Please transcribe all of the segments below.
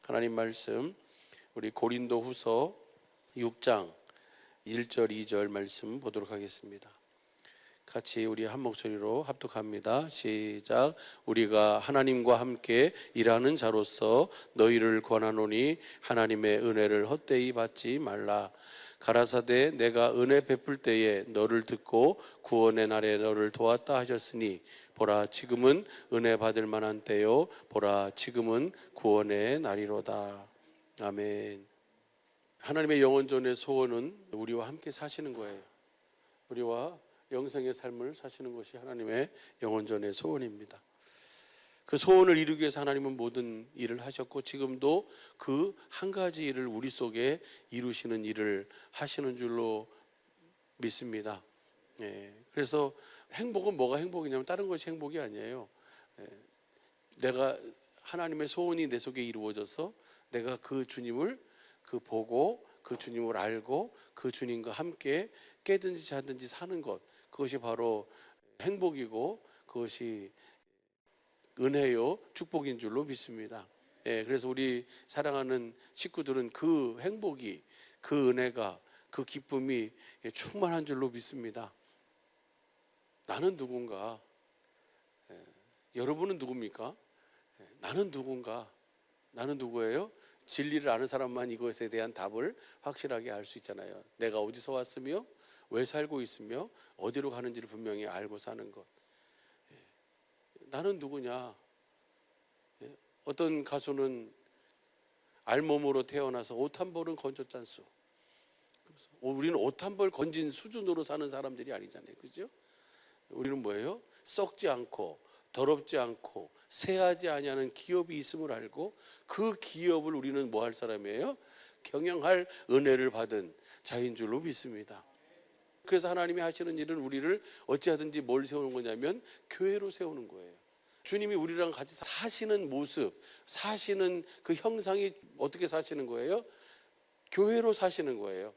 하나님 말씀 우리 고린도후서 6장 1절 2절 말씀 보도록 하겠습니다. 같이 우리 한 목소리로 합독합니다. 시작. 우리가 하나님과 함께 일하는 자로서 너희를 권하노니 하나님의 은혜를 헛되이 받지 말라. 가라사대 내가 은혜 베풀 때에 너를 듣고 구원의 날에 너를 도왔다 하셨으니 보라 지금은 은혜 받을 만한 때요 보라 지금은 구원의 날이로다. 아멘. 하나님의 영원전의 소원은 우리와 함께 사시는 거예요. 우리와 영생의 삶을 사시는 것이 하나님의 영원전의 소원입니다. 그 소원을 이루기 위해서 하나님은 모든 일을 하셨고 지금도 그 한 가지 일을 우리 속에 이루시는 일을 하시는 줄로 믿습니다. 그래서 행복은 뭐가 행복이냐면 다른 것이 행복이 아니에요. 내가 하나님의 소원이 내 속에 이루어져서 내가 그 주님을 보고 그 주님을 알고 그 주님과 함께 깨든지 자든지 사는 것, 그것이 바로 행복이고 그것이 은혜요 축복인 줄로 믿습니다. 그래서 우리 사랑하는 식구들은 그 행복이, 그 은혜가, 그 기쁨이 충만한 줄로 믿습니다. 나는 누군가? 여러분은 누굽니까? 나는 누군가? 나는 누구예요? 진리를 아는 사람만 이것에 대한 답을 확실하게 알 수 있잖아요. 내가 어디서 왔으며 왜 살고 있으며 어디로 가는지를 분명히 알고 사는 것. 나는 누구냐? 어떤 가수는 알몸으로 태어나서 옷 한 벌은 건졌잖소. 우리는 옷 한 벌 건진 수준으로 사는 사람들이 아니잖아요. 그죠? 우리는 뭐예요? 썩지 않고 더럽지 않고 새하지 아니하는 기업이 있음을 알고 그 기업을 우리는 뭐 할 사람이에요? 경영할 은혜를 받은 자인 줄로 믿습니다. 그래서 하나님이 하시는 일은 우리를 어찌하든지 뭘 세우는 거냐면 교회로 세우는 거예요. 주님이 우리랑 같이 사시는 모습, 사시는 그 형상이 어떻게 사시는 거예요? 교회로 사시는 거예요.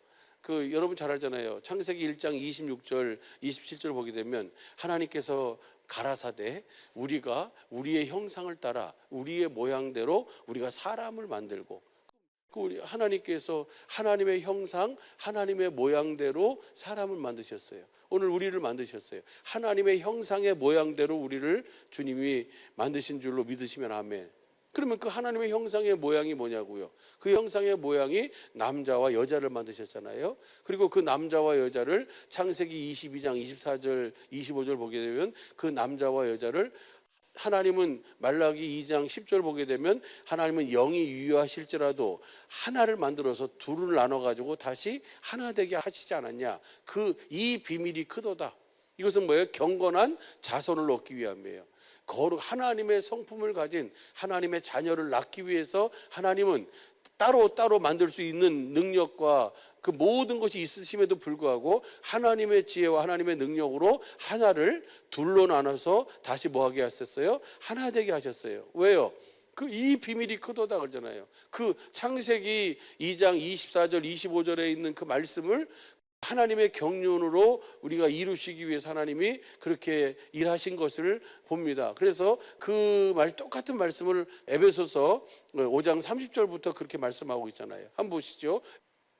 여러분 잘 알잖아요. 창세기 1장 26절 27절 보게 되면 하나님께서 가라사대 우리가 우리의 형상을 따라 우리의 모양대로 우리가 사람을 만들고, 하나님께서 하나님의 형상 하나님의 모양대로 사람을 만드셨어요. 오늘 우리를 만드셨어요. 하나님의 형상의 모양대로 우리를 주님이 만드신 줄로 믿으시면 아멘. 그러면 그 하나님의 형상의 모양이 뭐냐고요? 그 형상의 모양이 남자와 여자를 만드셨잖아요. 그리고 그 남자와 여자를 창세기 22장 24절 25절 보게 되면 그 남자와 여자를 하나님은 말라기 2장 10절 보게 되면 하나님은 영이 유효하실지라도 하나를 만들어서 둘을 나눠가지고 다시 하나 되게 하시지 않았냐. 이 비밀이 크도다. 이것은 뭐예요? 경건한 자손을 얻기 위함이에요. 하나님의 성품을 가진 하나님의 자녀를 낳기 위해서 하나님은 따로 만들 수 있는 능력과 그 모든 것이 있으심에도 불구하고 하나님의 지혜와 하나님의 능력으로 하나를 둘로 나눠서 다시 뭐하게 하셨어요? 하나 되게 하셨어요. 왜요? 이 비밀이 크도다 그러잖아요. 창세기 2장 24절 25절에 있는 그 말씀을 하나님의 경륜으로 우리가 이루시기 위해서 하나님이 그렇게 일하신 것을 봅니다. 그래서 똑같은 말씀을 에베소서 5장 30절부터 그렇게 말씀하고 있잖아요. 한번 보시죠.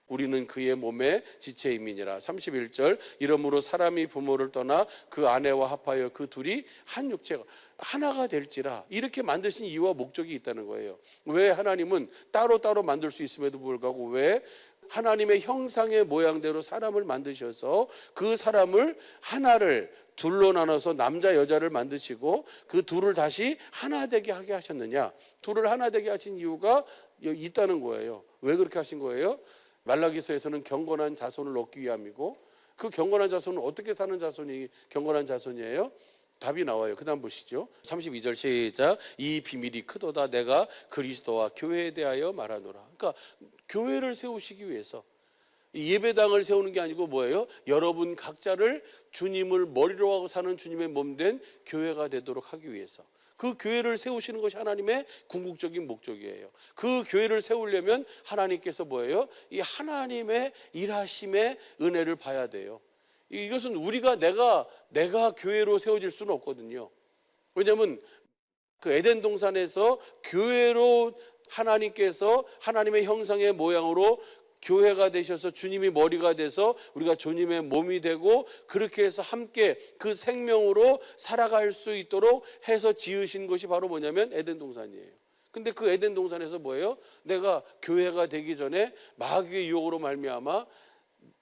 우리는 그의 몸의 지체임이니라. 31절 이러므로 사람이 부모를 떠나 그 아내와 합하여 그 둘이 한 육체가 하나가 될지라. 이렇게 만드신 이유와 목적이 있다는 거예요. 왜 하나님은 따로 만들 수 있음에도 불구하고 왜 하나님의 형상의 모양대로 사람을 만드셔서 그 사람을 하나를 둘로 나눠서 남자 여자를 만드시고 그 둘을 다시 하나 되게 하게 하셨느냐. 둘을 하나 되게 하신 이유가 있다는 거예요. 왜 그렇게 하신 거예요? 말라기서에서는 경건한 자손을 얻기 위함이고, 그 경건한 자손은 어떻게 사는 자손이 경건한 자손이에요? 답이 나와요. 그 다음 보시죠. 32절 시작. 이 비밀이 크도다 내가 그리스도와 교회에 대하여 말하노라. 그러니까 교회를 세우시기 위해서 예배당을 세우는 게 아니고 뭐예요? 여러분 각자를 주님을 머리로 하고 사는 주님의 몸된 교회가 되도록 하기 위해서 그 교회를 세우시는 것이 하나님의 궁극적인 목적이에요. 그 교회를 세우려면 하나님께서 뭐예요? 이 하나님의 일하심의 은혜를 봐야 돼요. 이것은 내가 교회로 세워질 수는 없거든요. 왜냐하면 그 에덴 동산에서 교회로 하나님께서 하나님의 형상의 모양으로 교회가 되셔서 주님이 머리가 돼서 우리가 주님의 몸이 되고 그렇게 해서 함께 그 생명으로 살아갈 수 있도록 해서 지으신 것이 바로 뭐냐면 에덴 동산이에요. 근데 그 에덴 동산에서 뭐예요? 내가 교회가 되기 전에 마귀의 유혹으로 말미암아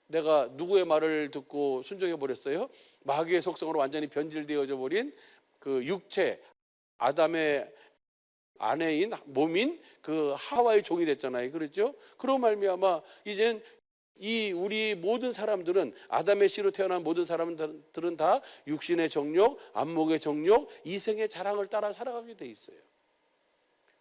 내가 누구의 말을 듣고 순종해 버렸어요? 마귀의 속성으로 완전히 변질되어져 버린 그 육체, 아담의 아내인 몸인 그 하와의 종이 됐잖아요. 그렇죠? 그로 말미암아 이젠 이 우리 모든 사람들은 아담의 씨로 태어난 모든 사람들은 다 육신의 정욕, 안목의 정욕, 이생의 자랑을 따라 살아가게 돼 있어요.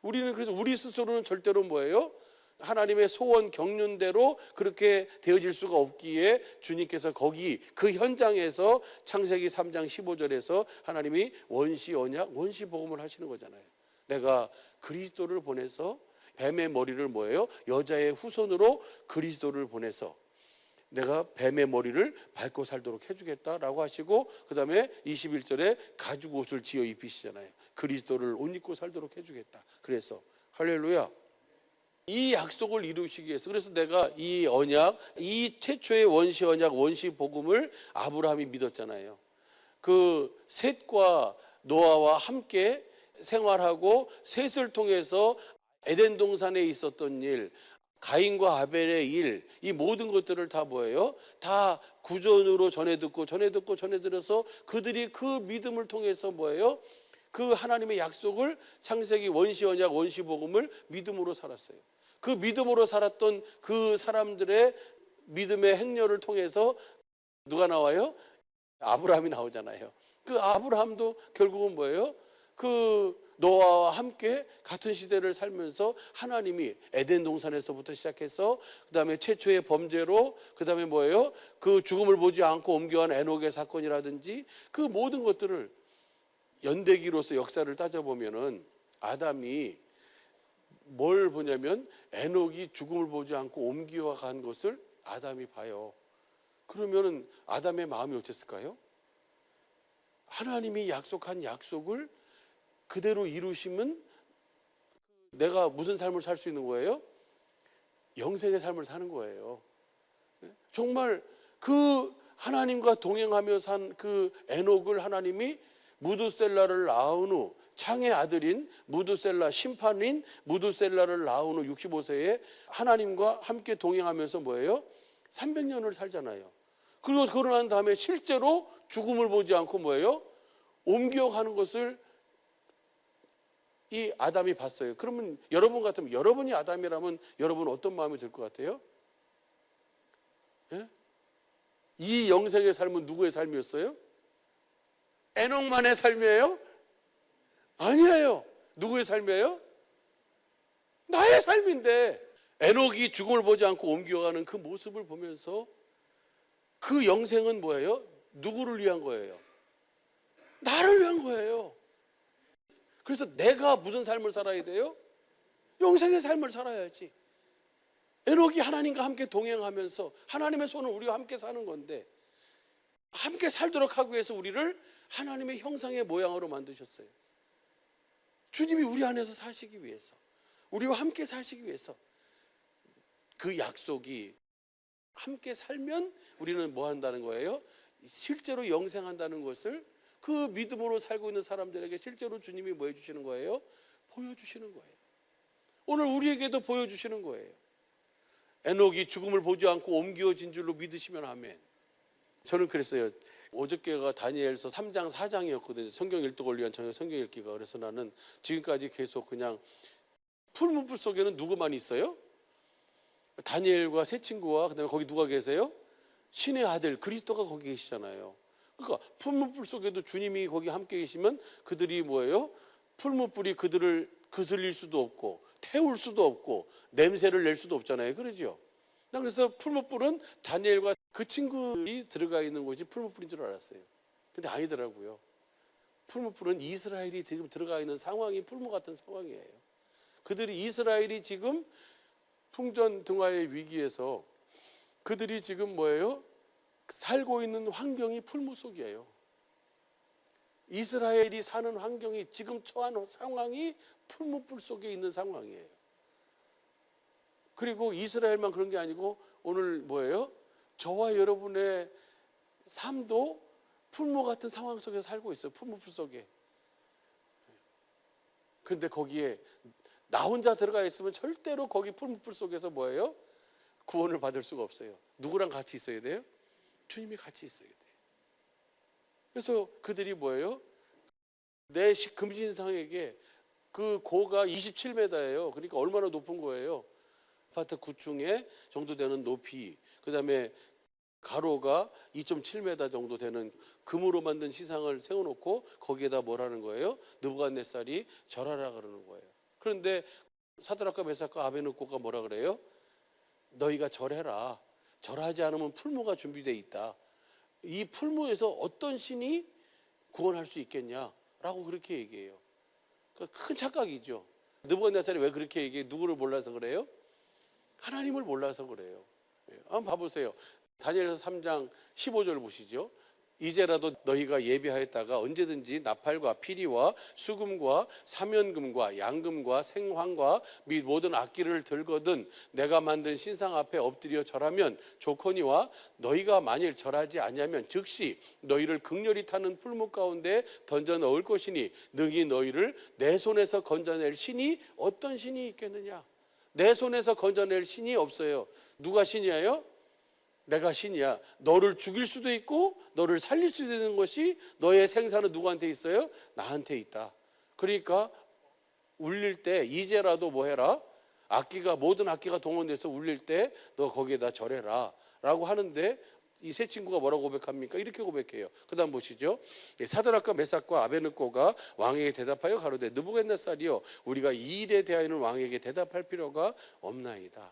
우리는 그래서 우리 스스로는 절대로 뭐예요? 하나님의 소원 경륜대로 그렇게 되어질 수가 없기에 주님께서 거기 그 현장에서 창세기 3장 15절에서 하나님이 원시 언약, 원시 복음을 하시는 거잖아요. 내가 그리스도를 보내서 뱀의 머리를 뭐예요? 여자의 후손으로 그리스도를 보내서 내가 뱀의 머리를 밟고 살도록 해주겠다라고 하시고 그 다음에 21절에 가죽 옷을 지어 입히시잖아요. 그리스도를 옷 입고 살도록 해주겠다. 그래서 할렐루야. 이 약속을 이루시기 위해서 그래서 내가 이 언약, 이 최초의 원시 언약, 원시 복음을 아브라함이 믿었잖아요. 그 셋과 노아와 함께 생활하고 셋을 통해서 에덴 동산에 있었던 일, 가인과 아벨의 일, 이 모든 것들을 다 뭐예요? 다 구전으로 전해 듣고 전해 들어서 그들이 그 믿음을 통해서 뭐예요? 그 하나님의 약속을 창세기 원시 언약 원시 복음을 믿음으로 살았어요. 그 믿음으로 살았던 그 사람들의 믿음의 행렬을 통해서 누가 나와요? 아브라함이 나오잖아요. 그 아브라함도 결국은 뭐예요? 그 노아와 함께 같은 시대를 살면서 하나님이 에덴 동산에서부터 시작해서 그 다음에 최초의 범죄로 그 다음에 뭐예요? 그 죽음을 보지 않고 옮겨간 에녹의 사건이라든지 그 모든 것들을 연대기로서 역사를 따져보면은 아담이 뭘 보냐면 에녹이 죽음을 보지 않고 옮겨간 것을 아담이 봐요. 그러면은 아담의 마음이 어땠을까요? 하나님이 약속한 약속을 그대로 이루시면 내가 무슨 삶을 살 수 있는 거예요? 영생의 삶을 사는 거예요. 정말 그 하나님과 동행하며 산 그 에녹을 하나님이 무두셀라를 낳은 후 창의 아들인 무두셀라, 심판인 무두셀라를 낳은 후 65세에 하나님과 함께 동행하면서 뭐예요? 300년을 살잖아요. 그리고 결혼한 다음에 실제로 죽음을 보지 않고 뭐예요? 옮겨가는 것을 이 아담이 봤어요. 그러면 여러분 같으면, 여러분이 아담이라면 여러분 어떤 마음이 들 것 같아요? 예? 이 영생의 삶은 누구의 삶이었어요? 에녹만의 삶이에요? 아니에요. 누구의 삶이에요? 나의 삶인데 에녹이 죽음을 보지 않고 옮겨가는 그 모습을 보면서 그 영생은 뭐예요? 누구를 위한 거예요? 나를 위한 거예요. 그래서 내가 무슨 삶을 살아야 돼요? 영생의 삶을 살아야지. 에녹이 하나님과 함께 동행하면서 하나님의 손을 우리와 함께 사는 건데 함께 살도록 하기 위해서 우리를 하나님의 형상의 모양으로 만드셨어요. 주님이 우리 안에서 사시기 위해서, 우리와 함께 사시기 위해서 그 약속이 함께 살면 우리는 뭐 한다는 거예요? 실제로 영생한다는 것을 그 믿음으로 살고 있는 사람들에게 실제로 주님이 뭐 해주시는 거예요? 보여주시는 거예요. 오늘 우리에게도 보여주시는 거예요. 에녹이 죽음을 보지 않고 옮겨진 줄로 믿으시면 아멘. 저는 그랬어요. 어저께가 다니엘서 3장 4장이었거든요. 성경 일독을 위한 저녁 성경 읽기가. 그래서 나는 지금까지 계속 그냥 풀무불 속에는 누구만 있어요? 다니엘과 세 친구와 그다음에 거기 누가 계세요? 신의 아들 그리스도가 거기 계시잖아요. 그러니까 풀무불 속에도 주님이 거기 함께 계시면 그들이 뭐예요? 풀무불이 그들을 그슬릴 수도 없고 태울 수도 없고 냄새를 낼 수도 없잖아요. 그러죠? 그래서 풀무불은 다니엘과 그 친구들이 들어가 있는 곳이 풀무불인 줄 알았어요. 근데 아니더라고요. 풀무불은 이스라엘이 지금 들어가 있는 상황이 풀무 같은 상황이에요. 그들이 이스라엘이 지금 풍전등화의 위기에서 그들이 지금 뭐예요? 살고 있는 환경이 풀무 속이에요. 이스라엘이 사는 환경이 지금 처한 상황이 풀무불 속에 있는 상황이에요. 그리고 이스라엘만 그런 게 아니고 오늘 뭐예요? 저와 여러분의 삶도 풀무 같은 상황 속에 살고 있어요. 풀무풀 속에. 근데 거기에 나 혼자 들어가 있으면 절대로 거기 풀무풀 속에서 뭐예요? 구원을 받을 수가 없어요. 누구랑 같이 있어야 돼요? 주님이 같이 있어야 돼요. 그래서 그들이 뭐예요? 내 금신상에게 그 고가 27m예요. 그러니까 얼마나 높은 거예요? 아파트 9층에 정도 되는 높이, 그 다음에 가로가 2.7m 정도 되는 금으로 만든 시상을 세워놓고 거기에다 뭐라는 거예요? 느부갓네살이 절하라 그러는 거예요. 그런데 사드락과 메삭과 아베느고가 뭐라 그래요? 너희가 절해라. 절하지 않으면 풀무가 준비되어 있다. 이 풀무에서 어떤 신이 구원할 수 있겠냐라고 그렇게 얘기해요. 큰 착각이죠. 느부갓네살이 왜 그렇게 얘기해요? 누구를 몰라서 그래요? 하나님을 몰라서 그래요. 한번 봐보세요. 다니엘서 3장 15절 보시죠. 이제라도 너희가 예비하였다가 언제든지 나팔과 피리와 수금과 사면금과 양금과 생황과 및 모든 악기를 들거든 내가 만든 신상 앞에 엎드려 절하면 좋거니와 너희가 만일 절하지 아니하면 즉시 너희를 극렬히 타는 풀무 가운데 던져 넣을 것이니 능히 너희를 내 손에서 건져낼 신이 어떤 신이 있겠느냐. 내 손에서 건져낼 신이 없어요. 누가 신이에요? 내가 신이야. 너를 죽일 수도 있고 너를 살릴 수도 있는 것이 너의 생사는 누구한테 있어요? 나한테 있다. 그러니까 울릴 때 이제라도 뭐 해라? 모든 악기가 동원돼서 울릴 때 너 거기에다 절해라 라고 하는데 이 세 친구가 뭐라고 고백합니까? 이렇게 고백해요. 그 다음 보시죠. 사드락과 메삭과 아베느고가 왕에게 대답하여 가로되 느부갓네살이여 우리가 이 일에 대하여는 왕에게 대답할 필요가 없나이다.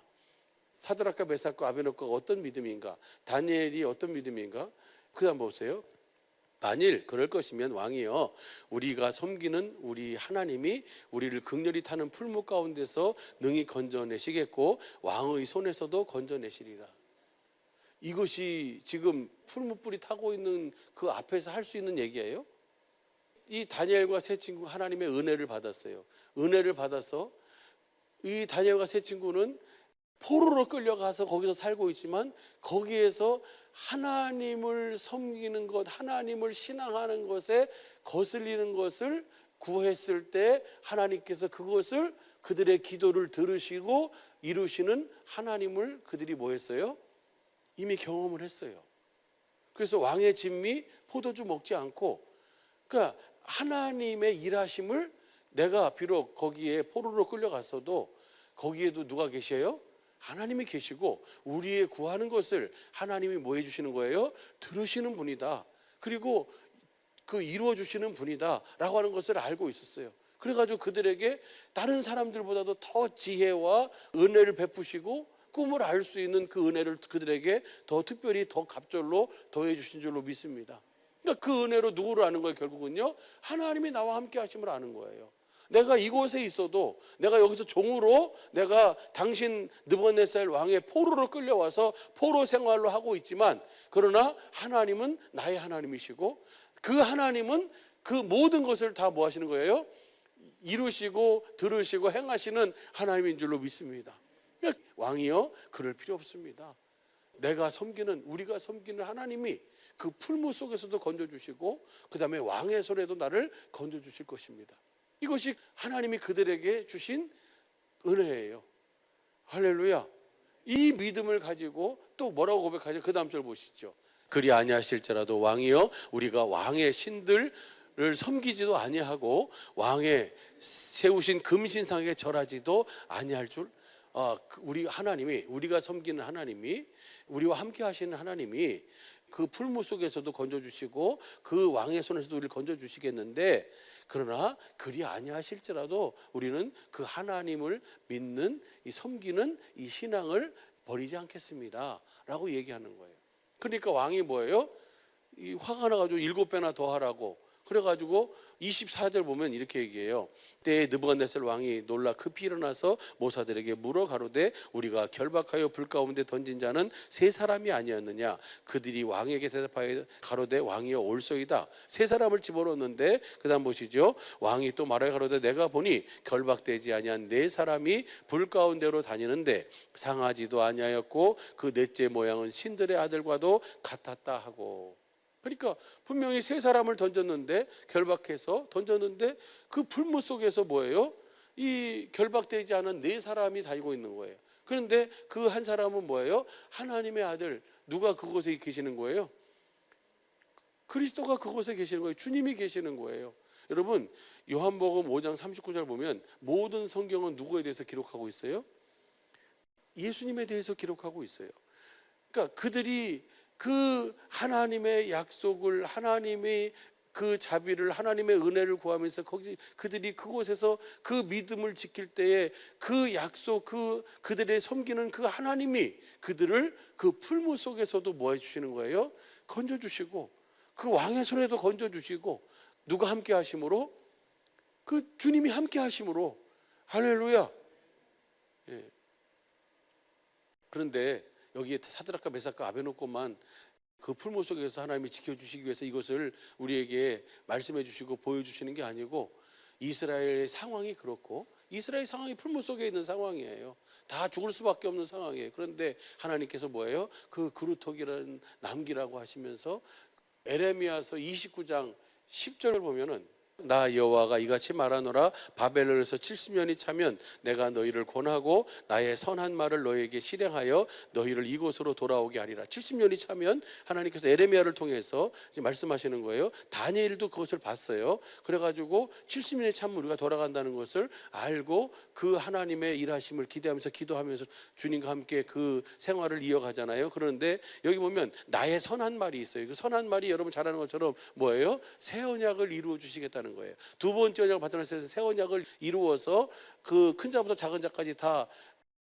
사드락과 메삭과 아베느고가 어떤 믿음인가? 다니엘이 어떤 믿음인가? 그 다음 보세요. 만일 그럴 것이면 왕이여 우리가 섬기는 우리 하나님이 우리를 극렬히 타는 풀무 가운데서 능히 건져내시겠고 왕의 손에서도 건져내시리라. 이것이 지금 풀무불이 타고 있는 그 앞에서 할 수 있는 얘기예요. 이 다니엘과 세 친구 하나님의 은혜를 받았어요. 은혜를 받아서 이 다니엘과 세 친구는 포로로 끌려가서 거기서 살고 있지만 거기에서 하나님을 섬기는 것, 하나님을 신앙하는 것에 거슬리는 것을 구했을 때 하나님께서 그것을 그들의 기도를 들으시고 이루시는 하나님을 그들이 뭐 했어요? 이미 경험을 했어요. 그래서 왕의 진미 포도주 먹지 않고 그러니까 하나님의 일하심을 내가 비록 거기에 포로로 끌려갔어도 거기에도 누가 계셔요? 하나님이 계시고 우리의 구하는 것을 하나님이 뭐 해주시는 거예요? 들으시는 분이다. 그리고 그 이루어 주시는 분이다 라고 하는 것을 알고 있었어요. 그래가지고 그들에게 다른 사람들보다도 더 지혜와 은혜를 베푸시고 꿈을 알 수 있는 그 은혜를 그들에게 더 특별히 더 갑절로 더해 주신 줄로 믿습니다. 그러니까 그 은혜로 누구를 아는 거예요? 결국은요 하나님이 나와 함께 하심을 아는 거예요. 내가 이곳에 있어도 내가 여기서 종으로 내가 당신 느부갓네살 왕의 포로로 끌려와서 포로 생활로 하고 있지만 그러나 하나님은 나의 하나님이시고 그 하나님은 그 모든 것을 다 뭐 하시는 거예요? 이루시고 들으시고 행하시는 하나님인 줄로 믿습니다. 왕이요 그럴 필요 없습니다. 내가 섬기는 우리가 섬기는 하나님이 그 풀무 속에서도 건져주시고 그 다음에 왕의 손에도 나를 건져주실 것입니다. 이것이 하나님이 그들에게 주신 은혜예요. 할렐루야. 이 믿음을 가지고 또 뭐라고 고백하죠? 그 다음 절 보시죠. 그리 아니하실지라도 왕이여 우리가 왕의 신들을 섬기지도 아니하고 왕의 세우신 금신상에 절하지도 아니할 줄 우리 하나님이 우리가 섬기는 하나님이 우리와 함께 하시는 하나님이 그 풀무 속에서도 건져주시고 그 왕의 손에서도 우리를 건져주시겠는데 그러나 그리 아니하실지라도 우리는 그 하나님을 믿는 이 섬기는 이 신앙을 버리지 않겠습니다 라고 얘기하는 거예요. 그러니까 왕이 뭐예요? 이 화가 나가지고 7배나 더 하라고 그래가지고 24절 보면 이렇게 얘기해요. 때에 느부갓네살 왕이 놀라 급히 일어나서 모사들에게 물어 가로되 우리가 결박하여 불 가운데 던진 자는 세 사람이 아니었느냐. 그들이 왕에게 대답하여 가로되 왕이여 올소이다. 세 사람을 집어넣는데 그 다음 보시죠. 왕이 또 말하여 가로되 내가 보니 결박되지 아니한 네 사람이 불 가운데로 다니는데 상하지도 아니하였고 그 넷째 모양은 신들의 아들과도 같았다 하고. 그러니까 분명히 세 사람을 던졌는데 결박해서 던졌는데 그 불무 속에서 뭐예요? 이 결박되지 않은 네 사람이 다니고 있는 거예요. 그런데 그 한 사람은 뭐예요? 하나님의 아들. 누가 그곳에 계시는 거예요? 그리스도가 그곳에 계시는 거예요. 주님이 계시는 거예요. 여러분 요한복음 5장 39절 보면 모든 성경은 누구에 대해서 기록하고 있어요? 예수님에 대해서 기록하고 있어요. 그러니까 그들이 그 하나님의 약속을, 하나님의 그 자비를, 하나님의 은혜를 구하면서 그들이 그곳에서 그 믿음을 지킬 때에 그 약속, 그들의 섬기는 그 하나님이 그들을 그 풀무 속에서도 뭐 해주시는 거예요? 건져주시고 그 왕의 손에도 건져주시고 누가 함께 하심으로? 그 주님이 함께 하심으로. 할렐루야. 예. 그런데 여기에 사드락과 메삭과 아베노고만 그 풀무 속에서 하나님이 지켜주시기 위해서 이것을 우리에게 말씀해 주시고 보여주시는 게 아니고 이스라엘의 상황이 그렇고 이스라엘 상황이 풀무 속에 있는 상황이에요. 다 죽을 수밖에 없는 상황이에요. 그런데 하나님께서 뭐예요? 그 그루터기라는 남기라고 하시면서 에레미야서 29장 10절을 보면은 나 여호와가 이같이 말하노라 바벨론에서 70년이 차면 내가 너희를 권하고 나의 선한 말을 너희에게 실행하여 너희를 이곳으로 돌아오게 하리라. 70년이 차면 하나님께서 에레미야를 통해서 이제 말씀하시는 거예요. 다니엘도 그것을 봤어요. 그래가지고 70년이 차면 우리가 돌아간다는 것을 알고 그 하나님의 일하심을 기대하면서 기도하면서 주님과 함께 그 생활을 이어가잖아요. 그런데 여기 보면 나의 선한 말이 있어요. 그 선한 말이 여러분 잘 아는 것처럼 뭐예요? 새 언약을 이루어 주시겠다는 거예요. 두 번째 언약을 받들어서 새 언약을 이루어서 그 큰 자부터 작은 자까지 다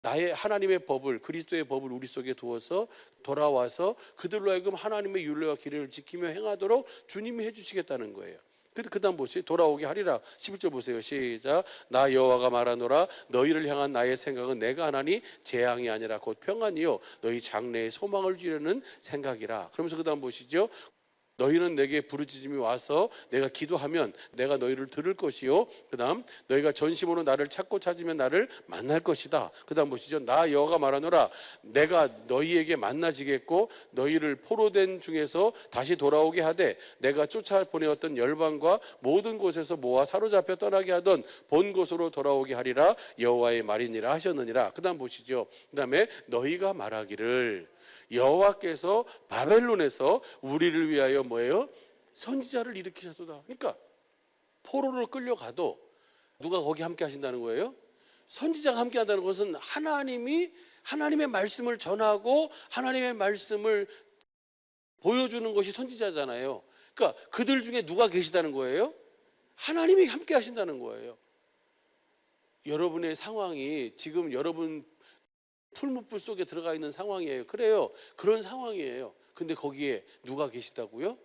나의 하나님의 법을, 그리스도의 법을 우리 속에 두어서 돌아와서 그들로 하여금 하나님의 율례와 규례를 지키며 행하도록 주님이 해주시겠다는 거예요. 그 다음 보세요. 돌아오게 하리라. 11절 보세요. 시작. 나 여호와가 말하노라 너희를 향한 나의 생각은 내가 하나니 재앙이 아니라 곧 평안이요 너희 장래에 소망을 주려는 생각이라. 그러면서 그 다음 보시죠. 너희는 내게 부르짖음이 와서 내가 기도하면 내가 너희를 들을 것이요. 그 다음 너희가 전심으로 나를 찾고 찾으면 나를 만날 것이다. 그 다음 보시죠. 나 여호와가 말하노라 내가 너희에게 만나지겠고 너희를 포로된 중에서 다시 돌아오게 하되 내가 쫓아 보내었던 열방과 모든 곳에서 모아 사로잡혀 떠나게 하던 본 곳으로 돌아오게 하리라 여호와의 말이니라 하셨느니라. 그 다음 보시죠. 그 다음에 너희가 말하기를 여호와께서 바벨론에서 우리를 위하여 뭐예요? 선지자를 일으키셨도다. 그러니까 포로로 끌려가도 누가 거기 함께 하신다는 거예요? 선지자가 함께 한다는 것은 하나님이 하나님의 말씀을 전하고 하나님의 말씀을 보여주는 것이 선지자잖아요. 그러니까 그들 중에 누가 계시다는 거예요? 하나님이 함께 하신다는 거예요. 여러분의 상황이 지금 여러분 풀무불 속에 들어가 있는 상황이에요. 그래요. 그런 상황이에요. 근데 거기에 누가 계시다고요?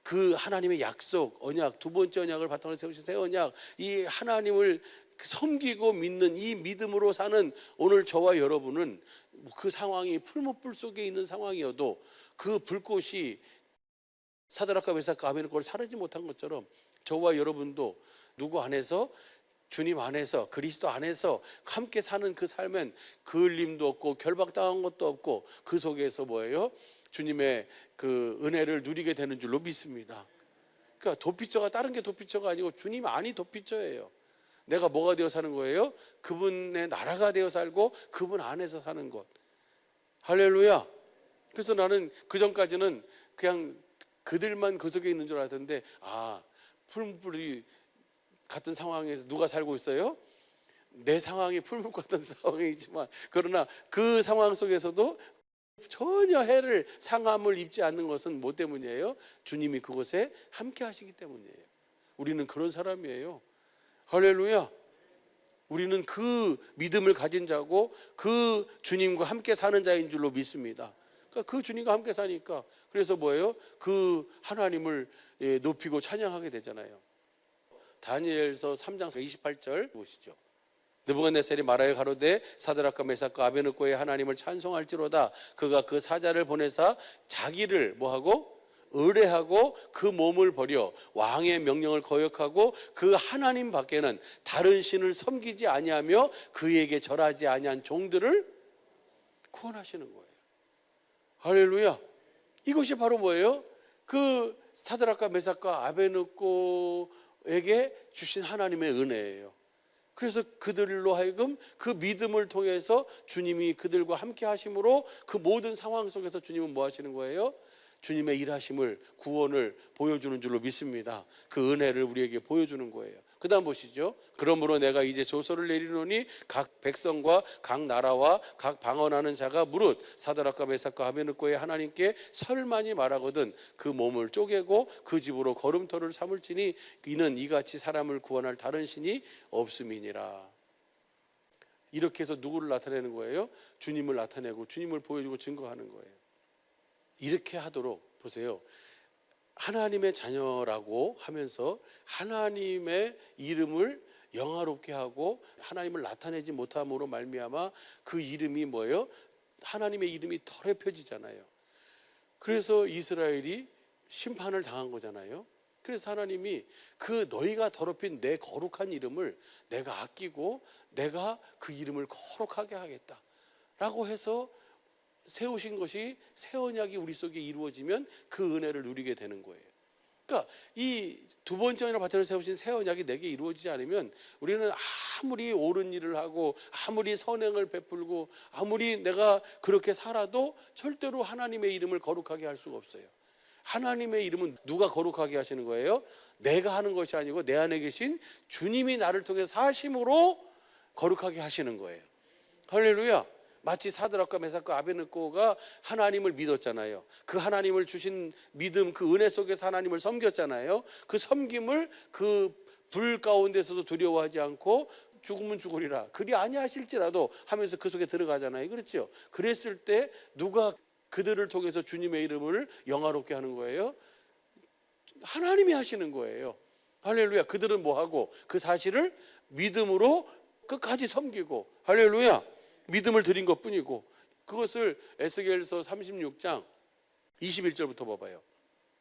그 하나님의 약속, 언약, 두 번째 언약을 바탕으로 세우신 새 언약, 이 하나님을 섬기고 믿는 이 믿음으로 사는 오늘 저와 여러분은 그 상황이 풀무불 속에 있는 상황이어도 그 불꽃이 사드락과 메삭과 아베드고를 사르지 못한 것처럼 저와 여러분도 누구 안에서 주님 안에서 그리스도 안에서 함께 사는 그 삶엔 그을림도 없고 결박당한 것도 없고 그 속에서 뭐예요? 주님의 그 은혜를 누리게 되는 줄로 믿습니다. 그러니까 도피처가 다른 게 도피처가 아니고 주님 안이 도피처예요. 내가 뭐가 되어 사는 거예요? 그분의 나라가 되어 살고 그분 안에서 사는 것. 할렐루야. 그래서 나는 그전까지는 그냥 그들만 그 속에 있는 줄 알았는데 풀무불이 같은 상황에서 누가 살고 있어요? 내 상황이 풀무 같은 상황이지만 그러나 그 상황 속에서도 전혀 해를 상함을 입지 않는 것은 뭐 때문이에요? 주님이 그곳에 함께 하시기 때문이에요. 우리는 그런 사람이에요. 할렐루야. 우리는 그 믿음을 가진 자고 그 주님과 함께 사는 자인 줄로 믿습니다. 그러니까 그 주님과 함께 사니까 그래서 뭐예요? 그 하나님을 높이고 찬양하게 되잖아요. 다니엘서 3장 28절 보시죠. 느부갓네살이 말하여 가로되 사드락과 메삭과 아베느고의 하나님을 찬송할지로다. 그가 그 사자를 보내사 자기를 뭐하고 의뢰하고 그 몸을 버려 왕의 명령을 거역하고 그 하나님 밖에는 다른 신을 섬기지 아니하며 그에게 절하지 아니한 종들을 구원하시는 거예요. 할렐루야. 이것이 바로 뭐예요? 그 사드락과 메삭과 아베느고에게 주신 하나님의 은혜예요. 그래서 그들로 하여금 그 믿음을 통해서 주님이 그들과 함께 하심으로 그 모든 상황 속에서 주님은 뭐 하시는 거예요? 주님의 일하심을, 구원을 보여주는 줄로 믿습니다. 그 은혜를 우리에게 보여주는 거예요. 그 다음 보시죠. 그러므로 내가 이제 조서를 내리노니 각 백성과 각 나라와 각 방언하는 자가 무릇 사드락과 메삭과 아베느고의 하나님께 설만이 말하거든 그 몸을 쪼개고 그 집으로 걸음터를 삼을지니 이는 이같이 사람을 구원할 다른 신이 없음이니라. 이렇게 해서 누구를 나타내는 거예요? 주님을 나타내고 주님을 보여주고 증거하는 거예요. 이렇게 하도록 보세요. 하나님의 자녀라고 하면서 하나님의 이름을 영화롭게 하고 하나님을 나타내지 못함으로 말미암아 그 이름이 뭐예요? 하나님의 이름이 더럽혀지잖아요. 그래서 이스라엘이 심판을 당한 거잖아요. 그래서 하나님이 그 너희가 더럽힌 내 거룩한 이름을 내가 아끼고 내가 그 이름을 거룩하게 하겠다 라고 해서 세우신 것이 새 언약이 우리 속에 이루어지면 그 은혜를 누리게 되는 거예요. 그러니까 이 두 번째 언약 바탕을 세우신 새 언약이 내게 이루어지지 않으면 우리는 아무리 옳은 일을 하고 아무리 선행을 베풀고 아무리 내가 그렇게 살아도 절대로 하나님의 이름을 거룩하게 할 수가 없어요. 하나님의 이름은 누가 거룩하게 하시는 거예요? 내가 하는 것이 아니고 내 안에 계신 주님이 나를 통해 사심으로 거룩하게 하시는 거예요. 할렐루야. 마치 사드락과 메삭과 아베느고가 하나님을 믿었잖아요. 그 하나님을 주신 믿음, 그 은혜 속에서 하나님을 섬겼잖아요. 그 섬김을 그 불 가운데서도 두려워하지 않고 죽으면 죽으리라 그리 아니하실지라도 하면서 그 속에 들어가잖아요. 그렇죠? 그랬을 때 누가 그들을 통해서 주님의 이름을 영화롭게 하는 거예요? 하나님이 하시는 거예요. 할렐루야. 그들은 뭐하고 그 사실을 믿음으로 끝까지 섬기고 할렐루야. 믿음을 드린 것뿐이고 그것을 에스겔서 36장 21절부터 봐봐요.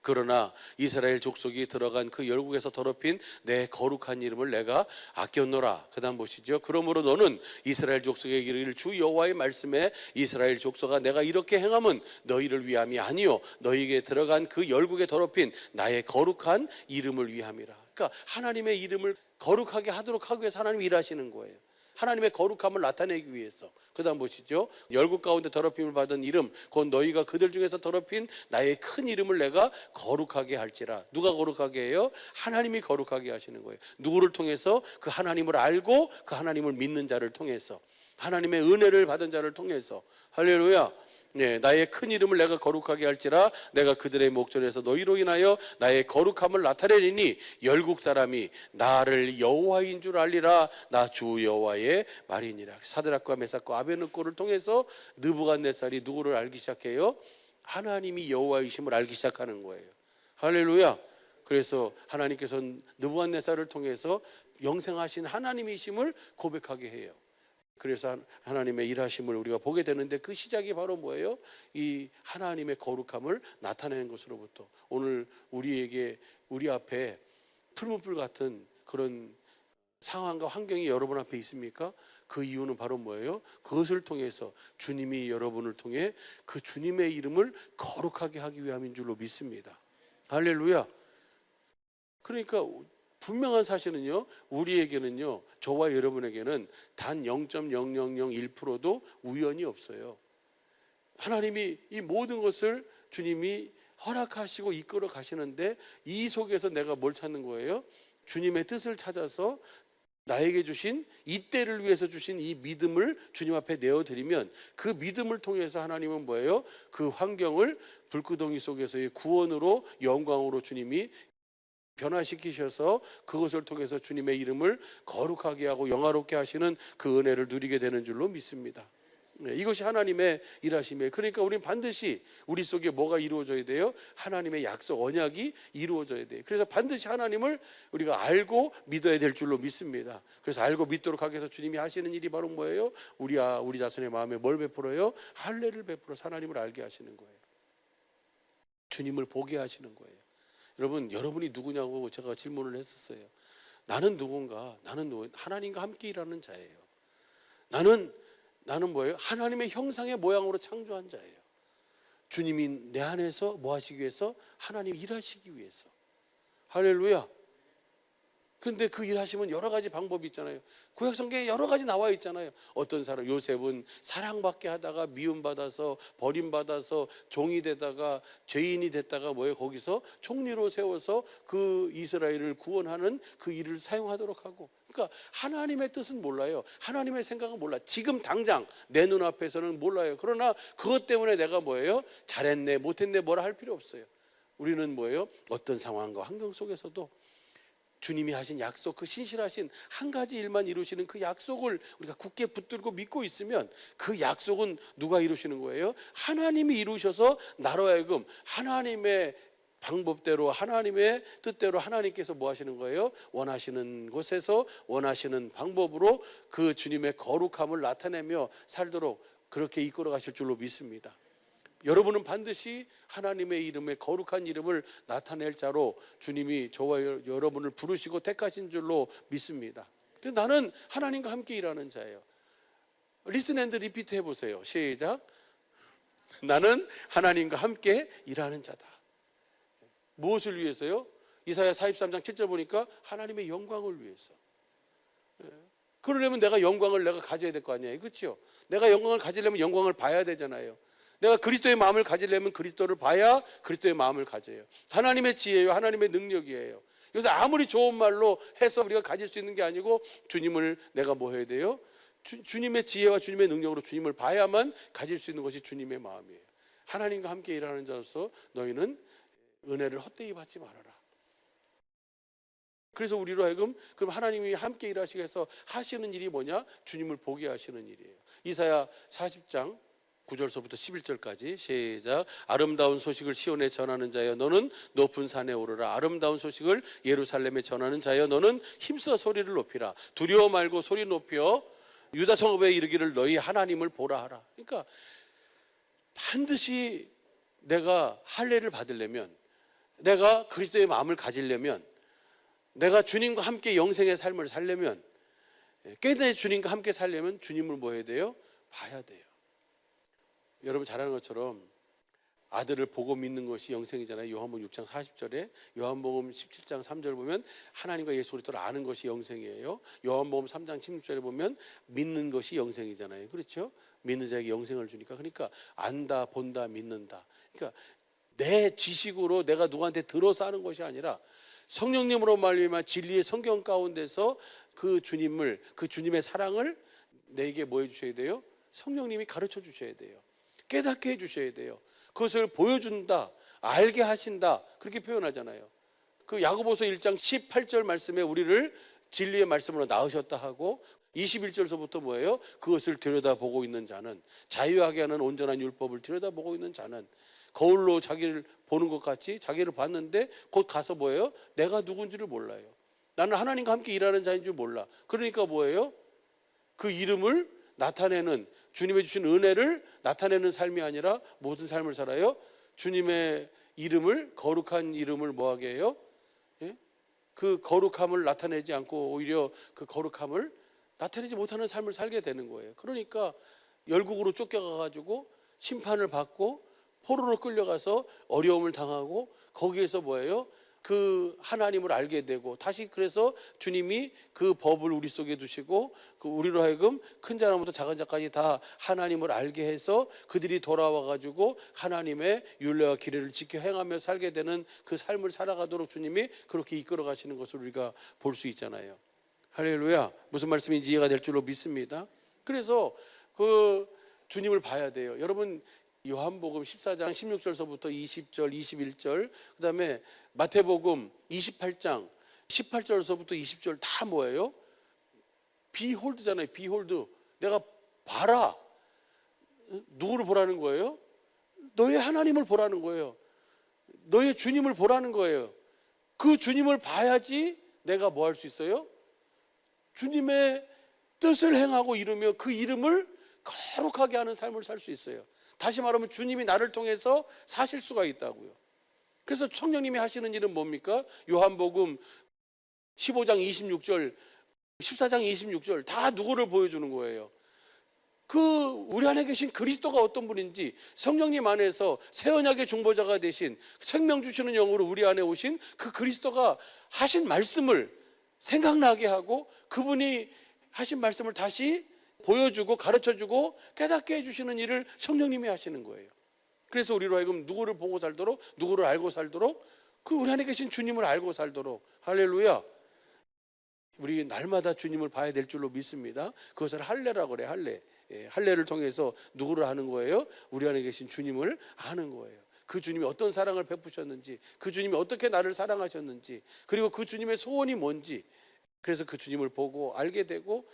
그러나 이스라엘 족속이 들어간 그 열국에서 더럽힌 내 거룩한 이름을 내가 아꼈노라. 그 다음 보시죠. 그러므로 너는 이스라엘 족속에게 이르기를 주 여호와의 말씀에 이스라엘 족속아 내가 이렇게 행함은 너희를 위함이 아니요 너희에게 들어간 그 열국에 더럽힌 나의 거룩한 이름을 위함이라. 그러니까 하나님의 이름을 거룩하게 하도록 하기 위해서 하나님이 일하시는 거예요. 하나님의 거룩함을 나타내기 위해서. 그 다음 보시죠. 열국 가운데 더럽힘을 받은 이름 곧 너희가 그들 중에서 더럽힌 나의 큰 이름을 내가 거룩하게 할지라. 누가 거룩하게 해요? 하나님이 거룩하게 하시는 거예요. 누구를 통해서? 그 하나님을 알고 그 하나님을 믿는 자를 통해서, 하나님의 은혜를 받은 자를 통해서. 할렐루야. 네, 나의 큰 이름을 내가 거룩하게 할지라. 내가 그들의 목전에서 너희로 인하여 나의 거룩함을 나타내리니 열국 사람이 나를 여호와인 줄 알리라. 나 주 여호와의 말이니라. 사드락과 메삭과 아베느고를 통해서 느부갓네살이 누구를 알기 시작해요? 하나님이 여호와이심을 알기 시작하는 거예요. 할렐루야. 그래서 하나님께서 느부갓네살을 통해서 영생하신 하나님이심을 고백하게 해요. 그래서 하나님의 일하심을 우리가 보게 되는데 그 시작이 바로 뭐예요? 이 하나님의 거룩함을 나타내는 것으로부터. 오늘 우리에게 우리 앞에 풀무불 같은 그런 상황과 환경이 여러분 앞에 있습니까? 그 이유는 바로 뭐예요? 그것을 통해서 주님이 여러분을 통해 그 주님의 이름을 거룩하게 하기 위함인 줄로 믿습니다. 할렐루야. 그러니까 분명한 사실은요, 우리에게는요, 저와 여러분에게는 단 0.0001%도 우연이 없어요. 하나님이 이 모든 것을 주님이 허락하시고 이끌어 가시는데 이 속에서 내가 뭘 찾는 거예요? 주님의 뜻을 찾아서 나에게 주신 이 때를 위해서 주신 이 믿음을 주님 앞에 내어드리면 그 믿음을 통해서 하나님은 뭐예요? 그 환경을 불구덩이 속에서의 구원으로 영광으로 주님이 변화시키셔서 그것을 통해서 주님의 이름을 거룩하게 하고 영화롭게 하시는 그 은혜를 누리게 되는 줄로 믿습니다. 이것이 하나님의 일하심이에요. 그러니까 우리는 반드시 우리 속에 뭐가 이루어져야 돼요? 하나님의 약속, 언약이 이루어져야 돼요. 그래서 반드시 하나님을 우리가 알고 믿어야 될 줄로 믿습니다. 그래서 알고 믿도록 하기 위해서 주님이 하시는 일이 바로 뭐예요? 우리 자손의 마음에 뭘 베풀어요? 할례를 베풀어서 하나님을 알게 하시는 거예요. 주님을 보게 하시는 거예요. 여러분, 여러분이 누구냐고 제가 질문을 했었어요. 나는 누군가? 나는 하나님과 함께 일하는 자예요. 나는 뭐예요? 하나님의 형상의 모양으로 창조한 자예요. 주님이 내 안에서 뭐 하시기 위해서? 하나님 일하시기 위해서. 할렐루야. 근데 그 일하시면 여러 가지 방법이 있잖아요. 구약 성경에 여러 가지 나와 있잖아요. 어떤 사람, 요셉은 사랑받게 하다가 미움받아서 버림받아서 종이 되다가 죄인이 됐다가 뭐예요? 거기서 총리로 세워서 그 이스라엘을 구원하는 그 일을 사용하도록 하고. 그러니까 하나님의 뜻은 몰라요. 하나님의 생각은 몰라. 지금 당장 내 눈앞에서는 몰라요. 그러나 그것 때문에 내가 뭐예요? 잘했네 못했네 뭐라 할 필요 없어요. 우리는 뭐예요? 어떤 상황과 환경 속에서도 주님이 하신 약속, 그 신실하신 한 가지 일만 이루시는 그 약속을 우리가 굳게 붙들고 믿고 있으면 그 약속은 누가 이루시는 거예요? 하나님이 이루셔서 나로 하여금 하나님의 방법대로, 하나님의 뜻대로 하나님께서 뭐 하시는 거예요? 원하시는 곳에서 원하시는 방법으로 그 주님의 거룩함을 나타내며 살도록 그렇게 이끌어 가실 줄로 믿습니다. 여러분은 반드시 하나님의 이름의 거룩한 이름을 나타낼 자로 주님이 저와 여러분을 부르시고 택하신 줄로 믿습니다. 그래서 나는 하나님과 함께 일하는 자예요. Listen and repeat 해보세요. 시작. 나는 하나님과 함께 일하는 자다. 무엇을 위해서요? 이사야 43장 7절 보니까 하나님의 영광을 위해서. 그러려면 내가 영광을 내가 가져야 될 거 아니에요. 그렇죠? 내가 영광을 가지려면 영광을 봐야 되잖아요. 내가 그리스도의 마음을 가지려면 그리스도를 봐야 그리스도의 마음을 가져요. 하나님의 지혜예요. 하나님의 능력이에요. 그래서 아무리 좋은 말로 해서 우리가 가질 수 있는 게 아니고 주님을 내가 뭐 해야 돼요? 주님의 지혜와 주님의 능력으로 주님을 봐야만 가질 수 있는 것이 주님의 마음이에요. 하나님과 함께 일하는 자로서 너희는 은혜를 헛되이 받지 말아라. 그래서 우리로 하여금 그럼 하나님이 함께 일하시기 위해서 하시는 일이 뭐냐? 주님을 보게 하시는 일이에요. 이사야 40장 9절서부터 11절까지 시작. 아름다운 소식을 시온에 전하는 자여 너는 높은 산에 오르라. 아름다운 소식을 예루살렘에 전하는 자여 너는 힘써 소리를 높이라. 두려워 말고 소리 높여 유다 성읍에 이르기를 너희 하나님을 보라 하라. 그러니까 반드시 내가 할례를 받으려면, 내가 그리스도의 마음을 가지려면, 내가 주님과 함께 영생의 삶을 살려면, 깨닫는 주님과 함께 살려면 주님을 뭐 해야 돼요? 봐야 돼요. 여러분 잘 아는 것처럼 아들을 보고 믿는 것이 영생이잖아요. 요한복음 6장 40절에, 요한복음 17장 3절 보면 하나님과 예수 그리스도를 아는 것이 영생이에요. 요한복음 3장 16절에 보면 믿는 것이 영생이잖아요. 그렇죠? 믿는 자에게 영생을 주니까. 그러니까 안다, 본다, 믿는다. 그러니까 내 지식으로 내가 누구한테 들어서 하는 것이 아니라 성령님으로 말미암아 진리의 성경 가운데서 그 주님을, 그 주님의 사랑을 내게 뭐 해주셔야 돼요? 성령님이 가르쳐 주셔야 돼요. 깨닫게 해주셔야 돼요. 그것을 보여준다, 알게 하신다, 그렇게 표현하잖아요. 그 야고보서 1장 18절 말씀에 우리를 진리의 말씀으로 낳으셨다 하고 21절서부터 뭐예요? 그것을 들여다보고 있는 자는, 자유하게 하는 온전한 율법을 들여다보고 있는 자는 거울로 자기를 보는 것 같이 자기를 봤는데 곧 가서 뭐예요? 내가 누군지를 몰라요. 나는 하나님과 함께 일하는 자인 줄 몰라. 그러니까 뭐예요? 그 이름을 나타내는, 주님의 주신 은혜를 나타내는 삶이 아니라 무슨 삶을 살아요? 주님의 이름을, 거룩한 이름을 뭐하게 해요? 예? 그 거룩함을 나타내지 않고 오히려 그 거룩함을 나타내지 못하는 삶을 살게 되는 거예요. 그러니까 열국으로 쫓겨가가지고 심판을 받고 포로로 끌려가서 어려움을 당하고 거기에서 뭐예요? 그 하나님을 알게 되고 다시 그래서 주님이 그 법을 우리 속에 두시고 그 우리로 하여금 큰 자부터 작은 자까지 다 하나님을 알게 해서 그들이 돌아와 가지고 하나님의 율례와 규례를 지켜 행하며 살게 되는 그 삶을 살아가도록 주님이 그렇게 이끌어 가시는 것을 우리가 볼 수 있잖아요. 할렐루야. 무슨 말씀인지 이해가 될 줄로 믿습니다. 그래서 그 주님을 봐야 돼요. 여러분 요한복음 14장 16절서부터 20절, 21절, 그 다음에 마태복음 28장 18절서부터 20절 다 뭐예요? 비홀드잖아요. 비홀드. 내가 봐라. 누구를 보라는 거예요? 너의 하나님을 보라는 거예요. 너의 주님을 보라는 거예요. 그 주님을 봐야지 내가 뭐 할 수 있어요? 주님의 뜻을 행하고 이루며 그 이름을 거룩하게 하는 삶을 살 수 있어요. 다시 말하면 주님이 나를 통해서 사실 수가 있다고요. 그래서 성령님이 하시는 일은 뭡니까? 요한복음 15장 26절, 14장 26절 다 누구를 보여주는 거예요? 그 우리 안에 계신 그리스도가 어떤 분인지, 성령님 안에서 새 언약의 중보자가 되신 생명 주시는 영으로 우리 안에 오신 그 그리스도가 하신 말씀을 생각나게 하고 그분이 하신 말씀을 다시 보여주고 가르쳐주고 깨닫게 해주시는 일을 성령님이 하시는 거예요. 그래서 우리로 하여금 누구를 보고 살도록, 누구를 알고 살도록, 그 우리 안에 계신 주님을 알고 살도록, 할렐루야, 우리 날마다 주님을 봐야 될 줄로 믿습니다. 그것을 할례라고 그래. 할례. 할례를 통해서 누구를 아는 거예요? 우리 안에 계신 주님을 아는 거예요. 그 주님이 어떤 사랑을 베푸셨는지, 그 주님이 어떻게 나를 사랑하셨는지, 그리고 그 주님의 소원이 뭔지, 그래서 그 주님을 보고 알게 되고,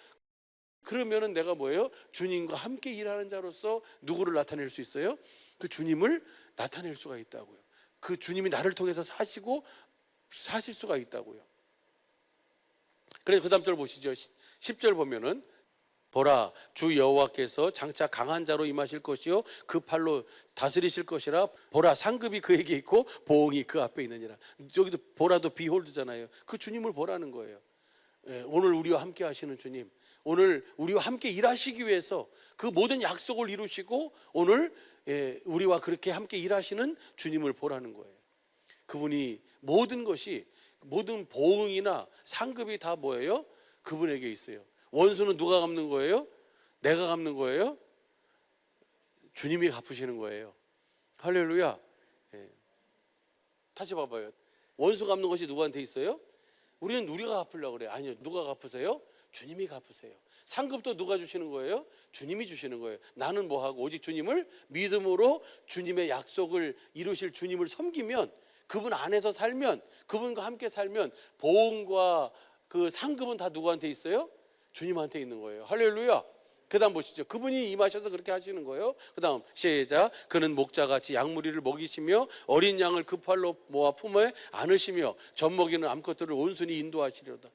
그러면은 내가 뭐예요? 주님과 함께 일하는 자로서 누구를 나타낼 수 있어요? 그 주님을 나타낼 수가 있다고요. 그 주님이 나를 통해서 사실 수가 있다고요. 그래서 그 다음 절 보시죠. 10절 보면은, 보라, 주 여호와께서 장차 강한 자로 임하실 것이요 그 팔로 다스리실 것이라. 보라, 상급이 그에게 있고 보응이 그 앞에 있느니라. 여기도 보라도 비홀드잖아요. 그 주님을 보라는 거예요. 오늘 우리와 함께 하시는 주님, 오늘 우리와 함께 일하시기 위해서 그 모든 약속을 이루시고 오늘 우리와 그렇게 함께 일하시는 주님을 보라는 거예요. 그분이 모든 것이, 모든 보응이나 상급이 다 뭐예요? 그분에게 있어요. 원수는 누가 갚는 거예요? 내가 갚는 거예요? 주님이 갚으시는 거예요. 할렐루야. 다시 봐봐요. 원수 갚는 것이 누구한테 있어요? 우리는 우리가 갚으려고 그래요. 아니요, 누가 갚으세요? 주님이 갚으세요. 상급도 누가 주시는 거예요? 주님이 주시는 거예요. 나는 뭐하고 오직 주님을 믿음으로 주님의 약속을 이루실 주님을 섬기면, 그분 안에서 살면, 그분과 함께 살면 보응과 그 상급은 다 누구한테 있어요? 주님한테 있는 거예요. 할렐루야. 그 다음 보시죠. 그분이 임하셔서 그렇게 하시는 거예요. 그 다음 시작. 그는 목자같이 양무리를 먹이시며 어린 양을 그 팔로 모아 품에 안으시며 젖먹이는 암컷들을 온순히 인도하시려다.